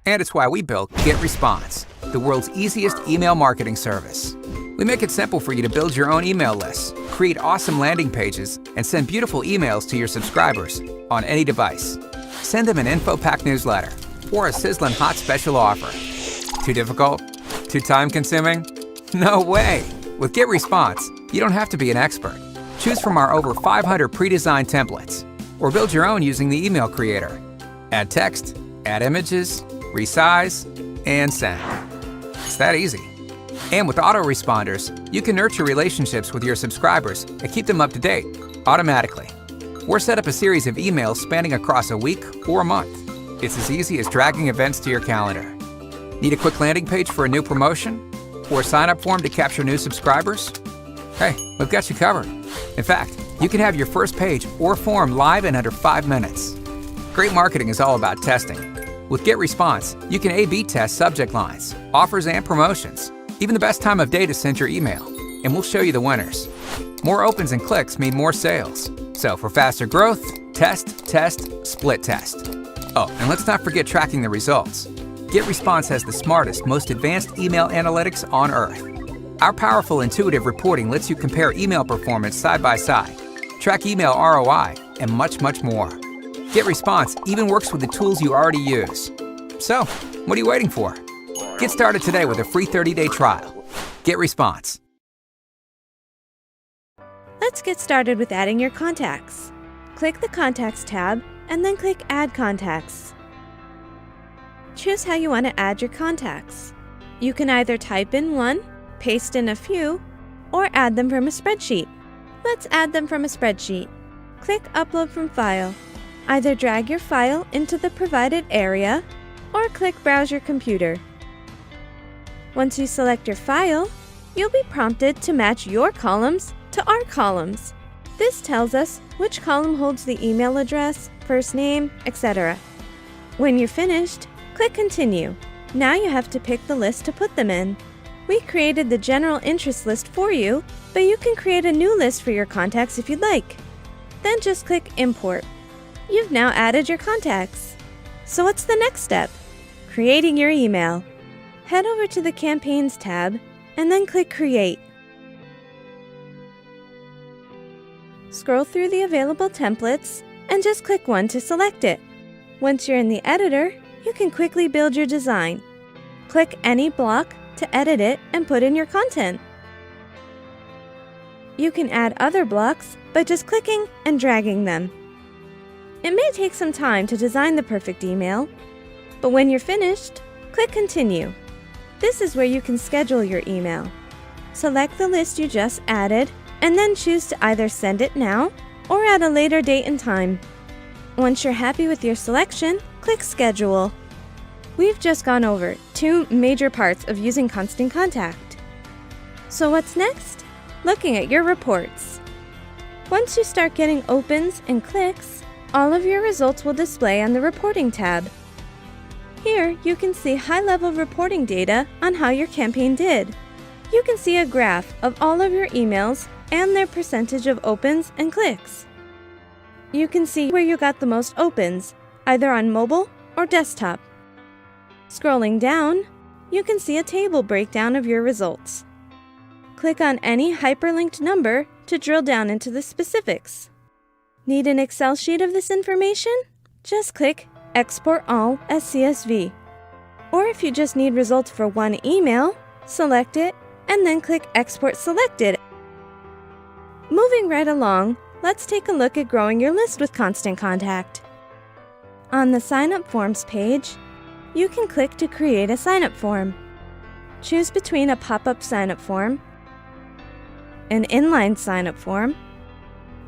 And it's why we built GetResponse, the world's easiest email marketing service. We make it simple for you to build your own email lists, create awesome landing pages, and send beautiful emails to your subscribers on any device. Send them an info-packed newsletter or a sizzling hot special offer. Too difficult? Too time-consuming? No way! With GetResponse, you don't have to be an expert. Choose from our over 500 pre-designed templates, or build your own using the email creator. Add text, add images, resize, and send. It's that easy. And with autoresponders, you can nurture relationships with your subscribers and keep them up to date automatically. Or set up a series of emails spanning across a week or a month. It's as easy as dragging events to your calendar. Need a quick landing page for a new promotion? Or a sign-up form to capture new subscribers? Hey, we've got you covered. In fact, you can have your first page or form live in under 5 minutes. Great marketing is all about testing. With GetResponse, you can A/B test subject lines, offers, and promotions, even the best time of day to send your email, and we'll show you the winners. More opens and clicks mean more sales. So for faster growth, test, test, split test. Oh, and let's not forget tracking the results. GetResponse has the smartest, most advanced email analytics on Earth. Our powerful, intuitive reporting lets you compare email performance side by side, track email ROI, and much, much more. GetResponse even works with the tools you already use. So, what are you waiting for? Get started today with a free 30-day trial. GetResponse. Let's get started with adding your contacts. Click the Contacts tab and then click Add Contacts. Choose how you want to add your contacts. You can either type in one, paste in a few, or add them from a spreadsheet. Let's add them from a spreadsheet. Click Upload from File. Either drag your file into the provided area or click Browse your computer. Once you select your file, you'll be prompted to match your columns to our columns. This tells us which column holds the email address, first name, etc. When you're finished, click Continue. Now you have to pick the list to put them in. We created the general interest list for you, but you can create a new list for your contacts if you'd like. Then just click Import. You've now added your contacts. So what's the next step? Creating your email. Head over to the Campaigns tab and then click Create. Scroll through the available templates and just click one to select it. Once you're in the editor, you can quickly build your design. Click any block to edit it and put in your content. You can add other blocks by just clicking and dragging them. It may take some time to design the perfect email, but when you're finished, click Continue. This is where you can schedule your email. Select the list you just added and then choose to either send it now or at a later date and time. Once you're happy with your selection, click Schedule. We've just gone over 2 major parts of using Constant Contact. So what's next? Looking at your reports. Once you start getting opens and clicks, all of your results will display on the Reporting tab. Here, you can see high-level reporting data on how your campaign did. You can see a graph of all of your emails and their percentage of opens and clicks. You can see where you got the most opens, either on mobile or desktop. Scrolling down, you can see a table breakdown of your results. Click on any hyperlinked number to drill down into the specifics. Need an Excel sheet of this information? Just click Export All as CSV. Or if you just need results for one email, select it and then click Export Selected. Moving right along, let's take a look at growing your list with Constant Contact. On the Sign Up Forms page, you can click to create a sign-up form. Choose between a pop-up sign-up form, an inline sign-up form,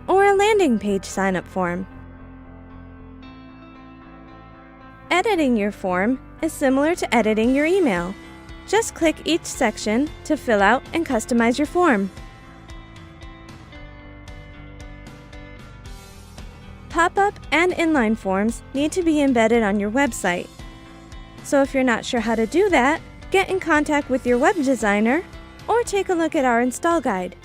or a landing page sign-up form. Editing your form is similar to editing your email. Just click each section to fill out and customize your form. Pop-up and inline forms need to be embedded on your website. So if you're not sure how to do that, get in contact with your web designer or take a look at our install guide.